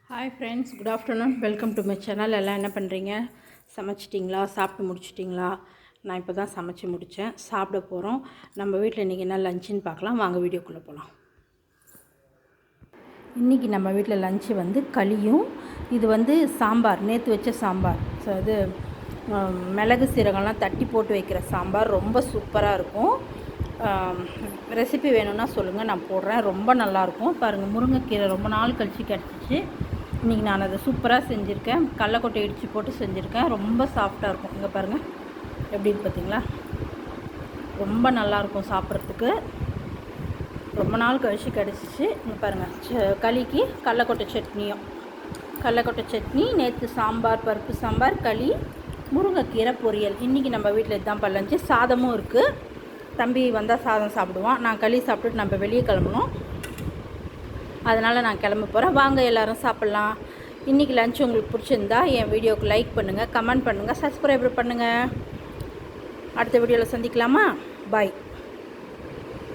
Hi friends, good afternoon. Welcome to my channel. எல்லாம் என்ன பண்ணுறீங்க? சமைச்சிட்டிங்களா? சாப்பிட்டு முடிச்சிட்டிங்களா? நான் இப்போ தான் சமைச்சு முடித்தேன். சாப்பிட போகிறோம். நம்ம வீட்டில் இன்றைக்கி என்ன லஞ்சுன்னு பார்க்கலாம். வாங்க வீடியோக்குள்ளே போகலாம். இன்றைக்கி நம்ம வீட்டில் லஞ்சு வந்து களியும், இது சாம்பார், நேற்று வச்ச சாம்பார். ஸோ இது மிளகு சீரகம்லாம் தட்டி போட்டு வைக்கிற சாம்பார் ரொம்ப சூப்பராக இருக்கும். ரெசிபி வேணும்னா சொல்லுங்கள், நான் போடுறேன். ரொம்ப நல்லாயிருக்கும். பாருங்கள், முருங்கைக்கீரை ரொம்ப நாள் கழித்து கிடச்சிச்சு. இன்றைக்கி நான் அதை சூப்பராக செஞ்சுருக்கேன். கடலக்கொட்டை இடித்து போட்டு செஞ்சுருக்கேன். ரொம்ப சாஃப்டாக இருக்கும். இங்கே பாருங்கள் எப்படின்னு பார்த்தீங்களா? ரொம்ப நல்லாயிருக்கும் சாப்பிட்றதுக்கு. ரொம்ப நாள் கழிச்சு கிடச்சிச்சு. இங்கே பாருங்கள், களிக்கு கடலக்கொட்டை சட்னியும், கடலக்கொட்டை சட்னி, நேற்று சாம்பார், பருப்பு சாம்பார், களி, முருங்கைக்கீரை பொரியல். இன்றைக்கி நம்ம வீட்டில் இதுதான் பல்லஞ்சு. சாதமும் இருக்குது. தம்பி வந்தால் சாதம் சாப்பிடுவான். நான் களி சாப்பிட்டுட்டு நம்ம வெளியே கிளம்பணும். அதனால் நான் கிளம்ப போகிறேன். வாங்க எல்லோரும் சாப்பிட்லாம். இன்றைக்கி லஞ்ச் உங்களுக்கு பிடிச்சிருந்தா என் வீடியோவுக்கு லைக் பண்ணுங்கள், கமெண்ட் பண்ணுங்கள், சப்ஸ்கிரைப் பண்ணுங்கள். அடுத்த வீடியோவில் சந்திக்கலாமா? பாய்.